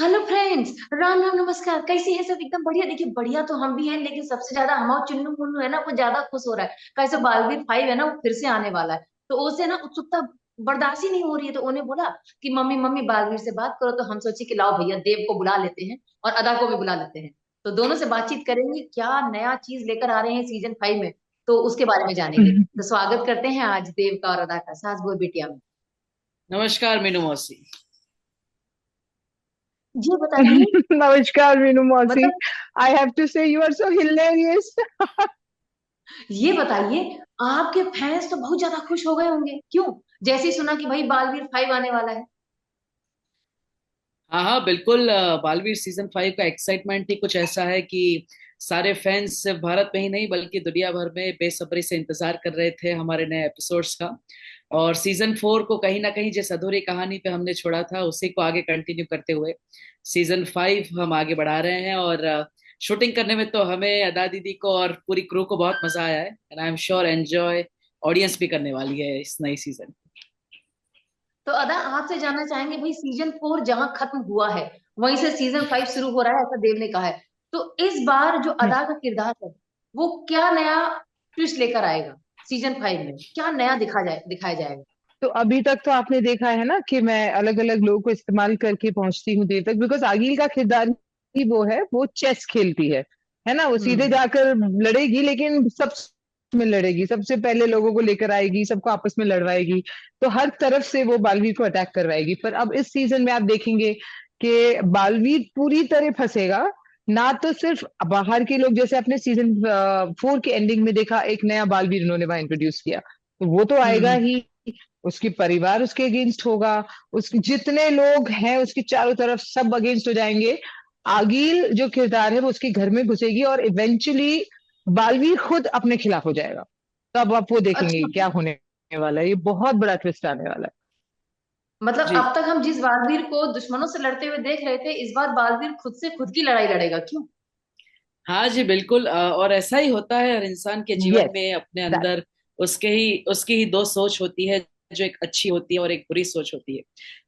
Hello friends, Ram Ram नमस्कार। कैसी है सब? एकदम बढ़िया। देखिए, बढ़िया तो हम भी हैं, लेकिन सबसे ज्यादा हमारा चुन्नू मुन्नू है ना, वो ज्यादा खुश हो रहा है। कैसे बालवीर 5 है ना, वो फिर से आने वाला है। तो उसे ना उत्सुकता बर्दाश्त ही नहीं हो रही है। तो उन्हें बोला कि मम्मी मम्मी बालवीर से बात करो। तो हम सोचे कि लाओ भैया, देव को बुला लेते हैं और अदा को भी बुला लेते हैं। तो दोनों से बातचीत करेंगे, क्या नया चीज लेकर आ रहे हैं सीजन 5 में, तो उसके बारे में जानेंगे। तो स्वागत करते हैं आज देव का और अदा का, सास बहू बिटिया में। नमस्कार मीनू मौसी। जी बताइए। नमस्कार मीनू मौसी। मतलब आई हैव टू से यू आर सो हिलेरियस। ये बताइए, आपके फैंस तो बहुत ज्यादा खुश हो गए होंगे, क्यों? जैसे ही सुना कि भाई बालवीर 5 आने वाला है। हाँ हाँ बिल्कुल। बालवीर सीजन 5 का एक्साइटमेंट ही कुछ ऐसा है कि सारे फैंस सिर्फ भारत में ही नहीं बल्कि दुनिया भर में बेसब्री से इंतजार कर रहे थे हमारे नए एपिसोड्स का। और सीजन 4 को कहीं ना कहीं जिस अधूरी कहानी पे हमने छोड़ा था उसी को आगे कंटिन्यू करते हुए सीजन 5 हम आगे बढ़ा रहे हैं। और शूटिंग करने में तो हमें अदा दीदी को और पूरी क्रू को बहुत मजा आया है and I am sure enjoy audience भी करने वाली है इस नई सीजन। तो अदा, आपसे जानना चाहेंगे, भाई सीजन 4 जहां खत्म हुआ है, वहीं से सीजन 5 शुरू हो रहा है, ऐसा देव ने कहा है। तो इस बार जो अदा का किरदार है, वो क्या नया ट्विस्ट लेकर आएगा? सीजन 5 में क्या नया दिखाया जाएगा? तो अभी तक तो आपने देखा है ना कि मैं अलग अलग लोगों को इस्तेमाल करके पहुंचती हूँ देर तक, बिकॉज आगिल का किरदार ही वो है, वो चेस खेलती है ना। वो सीधे हम्म। जाकर लड़ेगी, लेकिन सब में लड़ेगी, सबसे पहले लोगों को लेकर आएगी, सबको आपस में लड़वाएगी। तो हर तरफ से वो बालवीर को अटैक करवाएगी। पर अब इस सीजन में आप देखेंगे कि बालवीर पूरी तरह फंसेगा। ना तो सिर्फ बाहर के लोग, जैसे आपने सीजन 4 के एंडिंग में देखा, एक नया बालवीर इन्होंने वहां इंट्रोड्यूस किया, तो वो तो आएगा हम्म। ही। उसकी परिवार उसके अगेंस्ट होगा, उसके जितने लोग हैं उसके चारों तरफ सब अगेंस्ट हो जाएंगे। आगिल जो किरदार है वो उसके घर में घुसेगी और इवेंचुअली बालवीर खुद अपने खिलाफ हो जाएगा। तो अब आप वो देखेंगे अच्छा, कि क्या होने वाला है। ये बहुत बड़ा ट्विस्ट आने वाला है। मतलब जी अब तक हम जिस बालवीर को दुश्मनों से लड़ते हुए देख रहे थे, इस बार बालवीर खुद से खुद की लड़ाई लड़ेगा, क्यों? हाँ जी बिल्कुल। और ऐसा ही होता है हर इंसान के जीवन यस, में अपने दैट। अंदर उसकी ही दो सोच होती है, जो एक अच्छी होती है और एक बुरी सोच होती है।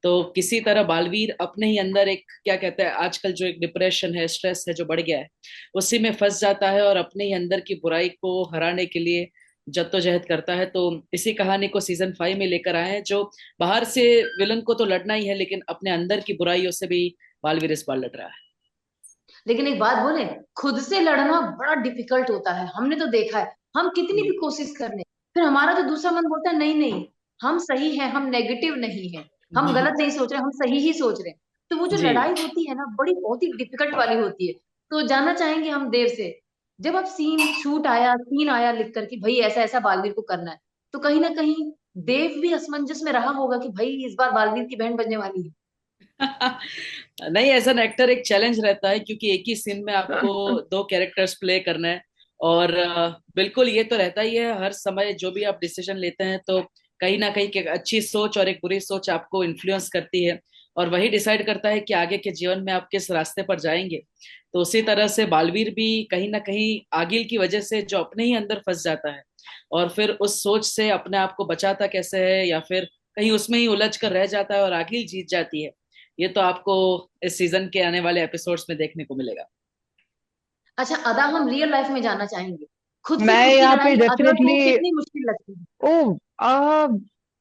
तो किसी तरह बालवीर अपने ही अंदर एक क्या कहते हैं आजकल जो एक डिप्रेशन है, स्ट्रेस है जो बढ़ गया है, उसी में फंस जाता है और अपने ही अंदर की बुराई को हराने के लिए जद्दोजहद करता है। तो इसी कहानी को सीजन 5 में लेकर आए हैं, जो बाहर से विलन को तो लड़ना ही है लेकिन अपने अंदर की बुराइयों से भी बालवीर इस बार लड़ रहा है। लेकिन एक बात बोले, खुद से लड़ना बड़ा डिफिकल्ट होता है, हमने तो देखा है। हम कितनी भी जी कोशिश कर लें, फिर हमारा जो दूसरा मन बोलता है नहीं नहीं, हम सही हैं, हम नेगेटिव नहीं हैं, हम गलत नहीं सोच रहे, हम सही ही सोच रहे हैं। तो वो जो जी। लड़ाई होती है ना, बड़ी बहुत ही डिफिकल्ट वाली होती है। तो जानना चाहेंगे हम देव से, जब अब सीन आया लिख कर कि भाई ऐसा ऐसा बालवीर को करना है, तो कहीं ना कहीं देव भी असमंजस में रहा होगा कि भाई इस बार बालवीर की बहन बनने वाली है। नहीं, एज एन एक्टर एक चैलेंज रहता है क्योंकि एक ही सीन में आपको दो कैरेक्टर्स प्ले करना है। और बिल्कुल ये तो रहता ही है हर समय जो भी आप डिसीजन लेते हैं तो कहीं ना कहीं एक अच्छी सोच और एक बुरी सोच आपको इन्फ्लुएंस करती है और वही डिसाइड करता है कि आगे के जीवन में आप किस रास्ते पर जाएंगे। तो उसी तरह से बालवीर भी कहीं ना कहीं आगिल की वजह से जो अपने ही अंदर फंस जाता है और फिर उस सोच से अपने आप को बचाता कैसे है या फिर कहीं उसमें ही उलझ कर रह जाता है और आगिल जीत जाती है। ये तो आपको इस सीजन के आने वाले एपिसोड्स में देखने को मिलेगा। अच्छा अदा, हम रियल लाइफ में जानना चाहेंगे, खुद से मैं खुद की यहाँ पे लड़ाई अदा को डेफिनेटली, कितनी मुश्किल लगती है? ओ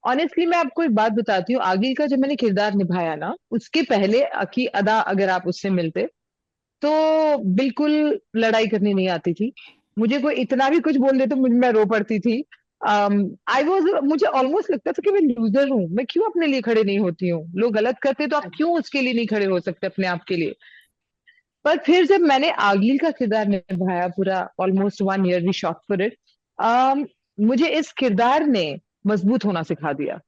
ऑनेस्टली मैं आपको एक बात बताती हूँ। आगे का जब मैंने किरदार निभाया ना, उसके पहले की अदा अगर आप उससे मिलते तो बिल्कुल लड़ाई करनी नहीं आती थी। मुझे कोई इतना भी कुछ बोल दे तो मैं रो पड़ती थी। आई वॉज मुझे ऑलमोस्ट लगता था कि मैं लूजर हूँ, मैं क्यों अपने लिए खड़े नहीं होती हूँ। लोग गलत करते तो आप क्यों उसके लिए नहीं खड़े हो सकते अपने आप के लिए। पर फिर जब मैंने आगिल का किरदार निभाया, पूरा almost 1 year we shot for it, मुझे इस किरदार ने मजबूत होना सिखा दिया।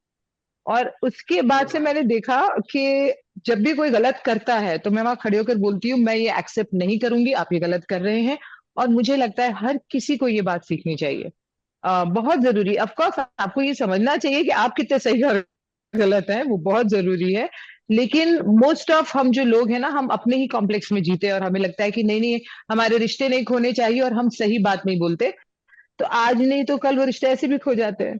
और उसके अरे बाद से वाह। मैंने देखा कि जब भी कोई गलत करता है तो मैं वहां खड़े होकर बोलती हूँ, मैं ये एक्सेप्ट नहीं करूंगी, आप ये गलत कर रहे हैं। और मुझे लगता है हर किसी को ये बात सीखनी चाहिए। बहुत जरूरी, ऑफ कोर्स आपको ये समझना चाहिए कि आप कितने सही और गलत हैं, वो बहुत जरूरी है। लेकिन मोस्ट ऑफ हम जो लोग हैं ना, हम अपने ही कॉम्प्लेक्स में जीते हैं और हमें लगता है कि नहीं नहीं, हमारे रिश्ते नहीं खोने चाहिए और हम सही बात नहीं बोलते। तो आज नहीं तो कल वो रिश्ते ऐसे भी खो जाते हैं।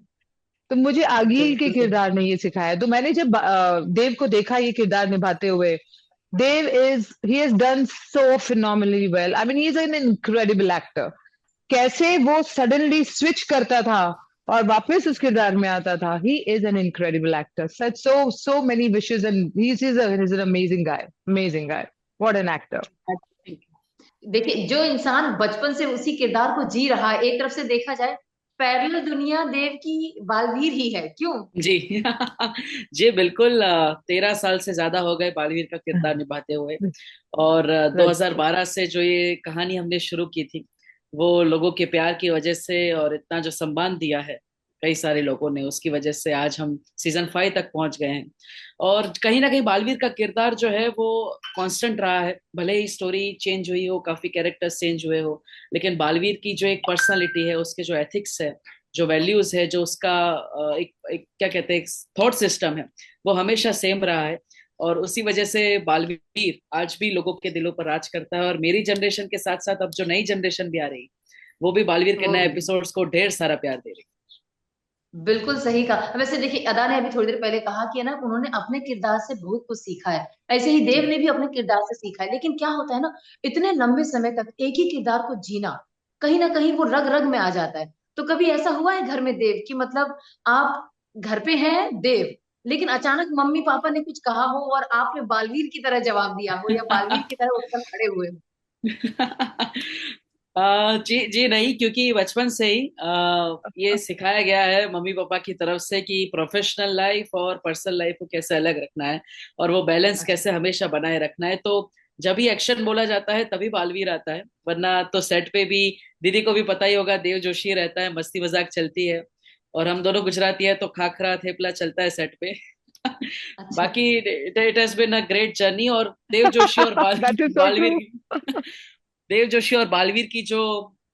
तो मुझे आगिल के बिल्कुल सही। किरदार ने ये सिखाया। तो मैंने जब देव को देखा ये किरदार निभाते हुए, Dave he has done so phenomenally well. I mean, he is an incredible actor. कैसे वो सडनली स्विच करता था और वापस उस किरदार में आता था. He is an incredible actor. Such so many wishes and he's an amazing guy. Amazing guy. What an actor. देखिए, जो इंसान बचपन से उसी किरदार को जी रहा है, एक तरफ से देखा जाए पैरेलल दुनिया देव की बालवीर ही है, क्यों? जी जी बिल्कुल, 13 साल से ज्यादा हो गए बालवीर का किरदार निभाते हुए। और 2012 से जो ये कहानी हमने शुरू की थी, वो लोगों के प्यार की वजह से और इतना जो सम्मान दिया है कई सारे लोगों ने, उसकी वजह से आज हम सीजन 5 तक पहुंच गए हैं। और कहीं ना कहीं बालवीर का किरदार जो है वो कांस्टेंट रहा है, भले ही स्टोरी चेंज हुई हो, काफी कैरेक्टर्स चेंज हुए हो, लेकिन बालवीर की जो एक पर्सनालिटी है, उसके जो एथिक्स है, जो वैल्यूज है, जो उसका एक क्या कहते हैं थॉट सिस्टम है, वो हमेशा सेम रहा है। और उसी वजह से बालवीर आज भी लोगों के दिलों पर राज करता है। और मेरी जनरेशन के साथ साथ अब जो नई जनरेशन भी आ रही, वो भी बालवीर के वो नए भी एपिसोड्स को ढेर सारा प्यार दे रही। बिल्कुल सही कहा। वैसे देखिए, अदा ने अभी थोड़ी देर पहले कहा कि है ना, उन्होंने अपने किरदार से बहुत कुछ सीखा है। ऐसे ही देव जी ने भी अपने किरदार से सीखा है। लेकिन क्या होता है ना, इतने लंबे समय तक एक ही किरदार को जीना, कहीं ना कहीं वो रग रग में आ जाता है। तो कभी ऐसा हुआ है घर में देव कि मतलब आप घर पे हैं देव, लेकिन अचानक मम्मी पापा ने कुछ कहा हो और आपने बालवीर की तरह जवाब दिया हो, या बालवीर की तरह उठकर खड़े हुए हो? जी जी नहीं, क्योंकि बचपन से ही ये सिखाया गया है मम्मी पापा की तरफ से कि प्रोफेशनल लाइफ और पर्सनल लाइफ को कैसे अलग रखना है, और वो बैलेंस कैसे हमेशा बनाए रखना है। तो जब भी एक्शन बोला जाता है तभी बालवीर आता है, वरना तो सेट पे भी दीदी को भी पता ही होगा, देव जोशी रहता है, मस्ती मजाक चलती है, और हम दोनों गुजराती है तो खाखरा थेपला चलता है सेट पे। अच्छा। बाकी it has been a great journey. और देव जोशी और That is so Baalveer true. की देव जोशी और बालवीर की जो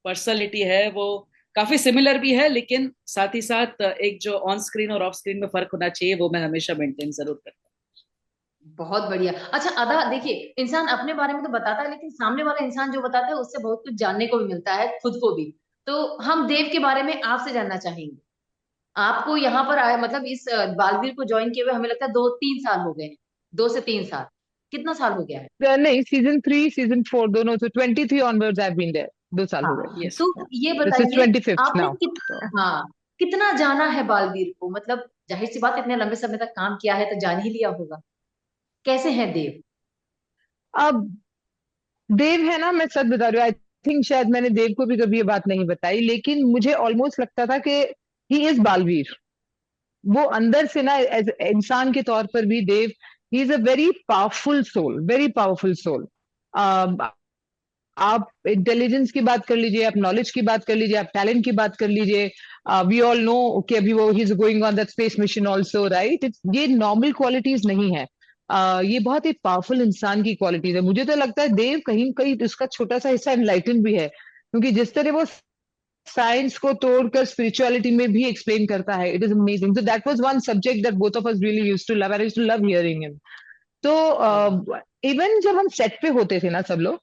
पर्सनालिटी है वो काफी सिमिलर भी है, लेकिन साथ ही साथ एक जो ऑन स्क्रीन और ऑफ स्क्रीन में फर्क होना चाहिए, वो मैं हमेशा मेंटेन जरूर करता बहुत बढ़िया। अच्छा अदा, देखिए, इंसान अपने बारे में तो बताता है, लेकिन सामने वाला इंसान जो बताता है उससे बहुत कुछ जानने को भी मिलता है, खुद को भी। तो हम देव के बारे में आपसे जानना चाहेंगे। आपको यहाँ पर आया, मतलब इस बालवीर को ज्वाइन किए हुए हमें लगता है 2-3 साल हो गए हैं। 2 से 3 साल, कितना साल हो गया है? नहीं, सीजन 3 सीजन 4 दोनों से 23 ऑनवर्ड्स आई बीन देयर. 2 साल हो हाँ, गए. हूँ। यस। तो ये दिस इज बताइए, 25th आपने नाउ. हाँ, कितना जाना है बालवीर को? मतलब जाहिर सी बात, इतने लंबे समय तक काम किया है तो जान ही लिया होगा। कैसे हैं देव? अब देव है ना, मैं सच बता रही हूँ, आई थिंक शायद मैंने देव को भी कभी ये बात नहीं बताई, लेकिन मुझे ऑलमोस्ट लगता था कि ही इज बालवीर. वो अंदर से ना, एज इंसान के तौर पर भी Dev, he is a very powerful soul, very powerful soul. आप इंटेलिजेंस की बात कर लीजिए, आप नॉलेज की बात कर लीजिए, आप टैलेंट की बात कर लीजिए. वी ऑल नो कि अभी वो he is going on that space mission also, right. ये नॉर्मल क्वालिटीज नहीं है. ये बहुत ही पावरफुल इंसान की क्वालिटीज है. मुझे तो लगता है देव कहीं कहीं उसका छोटा सा हिस्सा एनलाइटन भी है, क्योंकि जिस तरह वो साइंस को तोड़कर स्पिरिचुअलिटी में भी एक्सप्लेन करता है, इट इज अमेजिंग. तो that was one subject that both of us really used to love, and I used to love hearing him. तो इवन जब हम सेट पे होते थे ना सब लोग,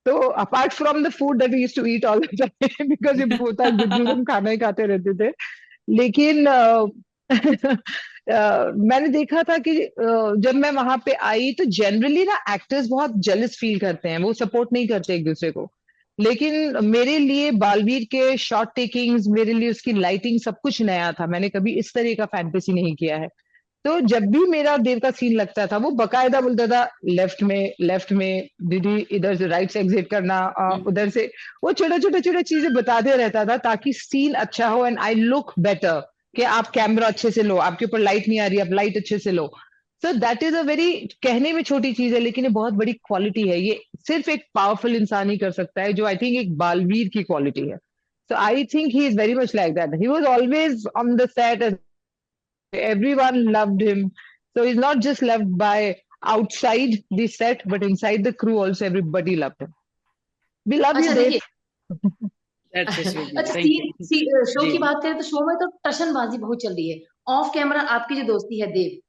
तो apart from the food that we used to eat all the time, because ये होता है गुड्डू, हम खाना ही खाते रहते थे. लेकिन मैंने देखा था कि जब मैं वहां पे आई तो जनरली ना एक्टर्स बहुत जेलस फील करते हैं, वो सपोर्ट नहीं करते एक दूसरे को. लेकिन मेरे लिए बालवीर के शॉट टेकिंग्स, मेरे लिए उसकी लाइटिंग, सब कुछ नया था. मैंने कभी इस तरह का फैंटेसी नहीं किया है. तो जब भी मेरा और देव का सीन लगता था, वो बकायदा बोलता था लेफ्ट में दीदी, इधर से राइट से एग्जिट करना, उधर से. वो छोटे छोटे छोटे चीजें बताते रहता था ताकि सीन अच्छा हो एंड आई लुक बेटर. कि आप कैमरा अच्छे से लो, आपके ऊपर लाइट नहीं आ रही, आप लाइट अच्छे से लो. So that is a very, कहने में छोटी चीज है लेकिन ये बहुत बड़ी क्वालिटी है. ये सिर्फ एक पावरफुल इंसान ही कर सकता है, जो आई थिंक एक बालवीर की क्वालिटी है. So I think he is very much like that. He was always on the set, and everyone loved him. So he's not just loved by outside the set, but inside the crew also everybody loved him. We love you, अच्छा Dave. देखिए, that's so sweet जी, अच्छा thank you. Show जी की बात करें तो show में तो टशनबाजी बहुत चल रही है। ऑफ कैमरा आपकी जो दोस्ती है देव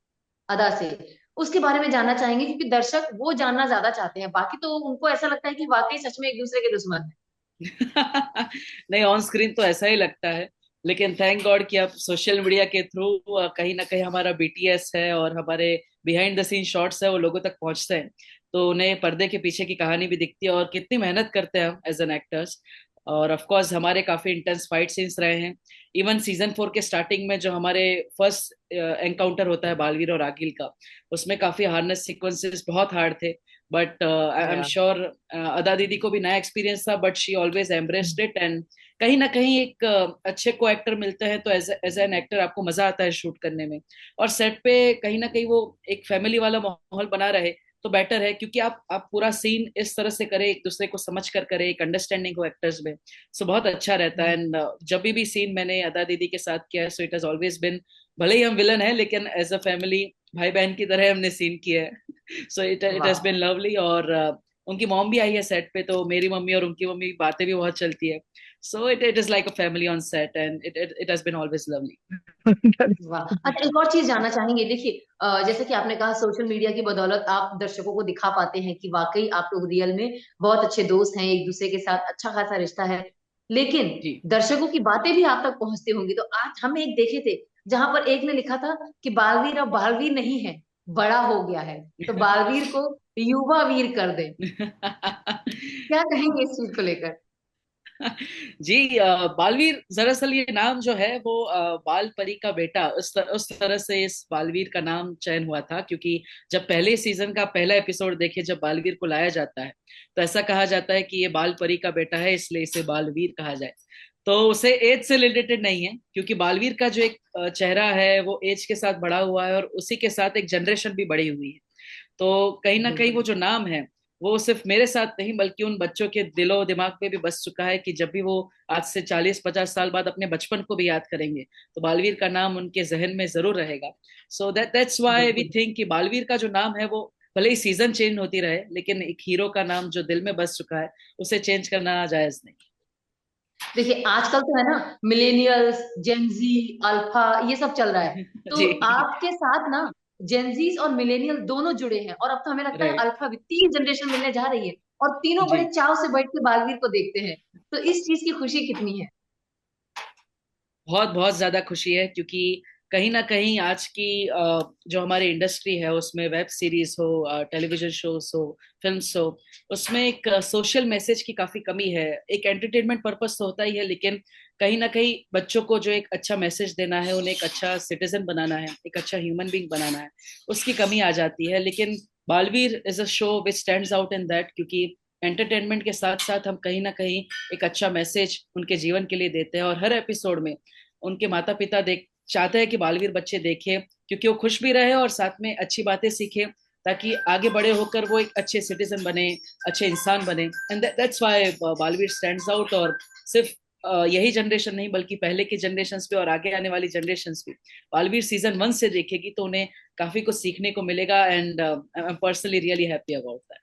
अदा से, उसके बारे में जानना चाहेंगे, क्योंकि दर्शक वो जानना ज्यादा चाहते हैं। बाकी तो उनको ऐसा लगता है कि वाकई सच में एक दूसरे के दुश्मन है। नहीं, ऑन स्क्रीन तो ऐसा ही लगता है, लेकिन थैंक गॉड कि अब सोशल मीडिया के थ्रू कहीं ना कहीं हमारा बीटीएस है और हमारे बिहाइंड द सीन शॉट्स है वो लोगों तक पहुंचते हैं। तो उन्हें पर्दे के पीछे की कहानी भी दिखती है और कितनी मेहनत करते हैं हम एज एन एक्टर्स। और ऑफ कोर्स हमारे काफी इंटेंस फाइट सीन्स रहे हैं। इवन सीजन 4 के स्टार्टिंग में जो हमारे फर्स्ट एनकाउंटर होता है बालवीर और आगिल का, उसमें काफी हार्नेस सीक्वेंसेस बहुत हार्ड थे। बट आई एम या श्योर अदा दीदी को भी नया एक्सपीरियंस था, but she always embraced it. And कहीं ना कहीं एक अच्छे को एक्टर मिलते हैं तो एज एन एक्टर आपको मजा आता है शूट करने में। और सेट पे कहीं ना कहीं वो एक फैमिली वाला माहौल बना रहे तो बेटर है, क्योंकि आप पूरा सीन इस तरह से करें, एक दूसरे को समझ कर करें, एक अंडरस्टैंडिंग हो एक्टर्स में। सो बहुत अच्छा रहता है। एंड जब भी सीन मैंने अदा दीदी के साथ किया है, so it has always been, भले ही हम विलन है लेकिन एज अ फैमिली भाई बहन की तरह हमने सीन किया है। सो इट हैज वाह। बिन लवली। और उनकी मॉम भी आई है सेट पे, तो मेरी मम्मी और उनकी मम्मी बातें भी बहुत चलती है। So it is like a family on set and it has been always lovely. वाह, अच्छा एक और चीज जानना चाहेंगे। देखिए जैसे कि आपने कहा सोशल मीडिया की बदौलत आप दर्शकों को दिखा पाते हैं कि वाकई आप लोग रियल में बहुत अच्छे दोस्त हैं, एक दूसरे के साथ अच्छा खासा रिश्ता है। लेकिन जी। दर्शकों की बातें भी आप तक पहुंचती होंगी। तो आज हम एक देखे थे जहां पर एक ने लिखा था कि बालवीर अब बालवीर नहीं है, बड़ा हो गया है, तो बालवीर को युवा वीर कर दे। क्या कहेंगे इस चीज को लेकर? जी, बालवीर दरअसल ये नाम जो है वो बाल परी का बेटा, उस तरह से इस बालवीर का नाम चयन हुआ था। क्योंकि जब पहले सीजन का पहला एपिसोड देखे, जब बालवीर को लाया जाता है तो ऐसा कहा जाता है कि ये बाल परी का बेटा है, इसलिए इसे बालवीर कहा जाए। तो उसे एज से रिलेटेड नहीं है, क्योंकि बालवीर का जो एक चेहरा है वो एज के साथ बढ़ा हुआ है और उसी के साथ एक जनरेशन भी बढ़ी हुई है। तो कहीं ना कहीं बिल्कुल। वो जो नाम है वो सिर्फ मेरे साथ नहीं बल्कि उन बच्चों के दिलो दिमाग में भी बस चुका है कि जब भी वो आज से 40-50 साल बाद अपने बचपन को भी याद करेंगे तो बालवीर का नाम उनके जहन में जरूर रहेगा। सो दैट्स व्हाई वी बिल्कुल। थिंक कि बालवीर का जो नाम है वो भले ही सीजन चेंज होती रहे, लेकिन एक हीरो का नाम जो दिल में बस चुका है उसे चेंज करना जायज नहीं। देखिए आजकल तो है ना, मिलेनियल्स, जेनजी, अल्फा, ये सब चल रहा है। तो जी। आपके साथ ना जेनजीस और मिलेनियल दोनों जुड़े हैं, और अब तो हमें लगता है राइट। अल्फा भी 3 जनरेशन मिलने जा रही है, और तीनों जी। बड़े चाव से बैठ के बालवीर को देखते हैं। तो इस चीज की खुशी कितनी है? बहुत बहुत ज्यादा खुशी है, क्योंकि कहीं ना कहीं आज की जो हमारी इंडस्ट्री है उसमें वेब सीरीज हो, टेलीविजन शोज हो, फिल्म्स हो, उसमें एक सोशल मैसेज की काफी कमी है। एक एंटरटेनमेंट पर्पस तो होता ही है, लेकिन कहीं ना कहीं बच्चों को जो एक अच्छा मैसेज देना है, उन्हें एक अच्छा सिटीजन बनाना है, एक अच्छा ह्यूमन बीइंग बनाना है, उसकी कमी आ जाती है। लेकिन Baalveer is a show which stands out in that, क्योंकि एंटरटेनमेंट के साथ साथ हम कहीं ना कहीं एक अच्छा मैसेज उनके जीवन के लिए देते हैं। और हर एपिसोड में उनके माता पिता देख चाहते हैं कि बालवीर बच्चे देखें, क्योंकि वो खुश भी रहे और साथ में अच्छी बातें सीखें, ताकि आगे बड़े होकर वो एक अच्छे सिटीजन बने, अच्छे इंसान बने। And that's why Baalveer stands out. और सिर्फ यही जनरेशन नहीं बल्कि पहले की जनरेशन भी और आगे आने वाली जनरेशन भी बालवीर सीजन 1 से देखेगी तो उन्हें काफी कुछ सीखने को मिलेगा। And I am personally really happy about that.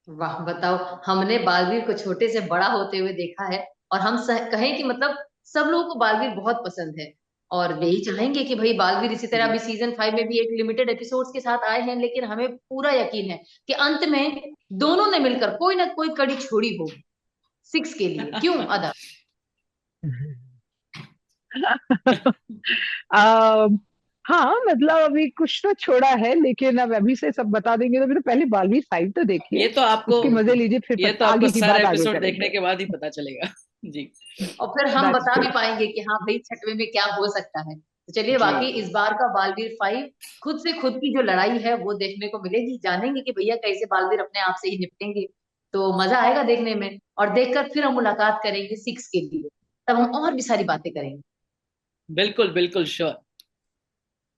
वाह, बताओ। हमने बालवीर को छोटे से बड़ा होते हुए देखा है, और हम कहें कि मतलब सब लोगों को बालवीर बहुत पसंद है। और यही चाहेंगे कि भाई बालवीर इसी तरह जी। अभी सीजन 5 में भी एक लिमिटेड एपिसोड्स के साथ आए हैं, लेकिन हमें पूरा यकीन है कि अंत में दोनों ने मिलकर कोई ना कोई कड़ी छोड़ी होगी 6 के लिए। क्यों अदा? आ, हाँ मतलब अभी कुछ तो छोड़ा है, लेकिन अब अभी से सब बता देंगे तो फिर तो पहले बालवीर 5 तो देखिए, ये तो आपको उसके मजे लीजिए, फिर ये तो आपको आगे की सारे बात आगे एपिसोड देखने करेंगे। के बाद ही पता चलेगा। जी। और फिर हम दैट्स बता ट्रू। भी पाएंगे कि हाँ भाई 6वें में क्या हो सकता है। तो चलिए, जी। बाकी इस बार का बालवीर 5 खुद से खुद की जो लड़ाई है वो देखने को मिलेगी। जानेंगे कि भैया कैसे बालवीर अपने आप से ही निपटेंगे। तो मजा आएगा देखने में, और देखकर फिर हम मुलाकात करेंगे 6 के लिए। तब हम और भी सारी बातें करेंगे। बिल्कुल बिल्कुल श्योर।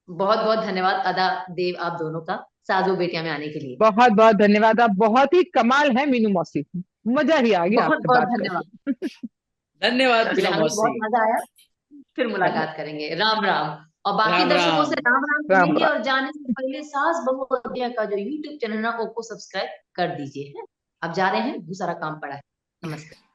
बहुत बहुत धन्यवाद अदा, देव, आप दोनों का साजो बेटिया में आने के लिए। बहुत बहुत धन्यवाद, आप बहुत ही कमाल है मीनू मौसी, मजा ही आ गया बहुत आपसे बहुत बात धन्यवाद। करके। धन्यवाद तो चलिए, पूनम हमें भी बहुत मौसी। मजा आया। फिर मुलाकात धन्यवाद। करेंगे। राम राम। और बाकी राम दर्शकों से राम। राम राम राम कहेंगे, राम। और जाने से पहले सास बहू अध्यय का जो यूट्यूब चैनल है ना, उसको सब्सक्राइब कर दीजिए। है, अब जा रहे हैं, दूसरा काम पड़ा है। नमस्ते।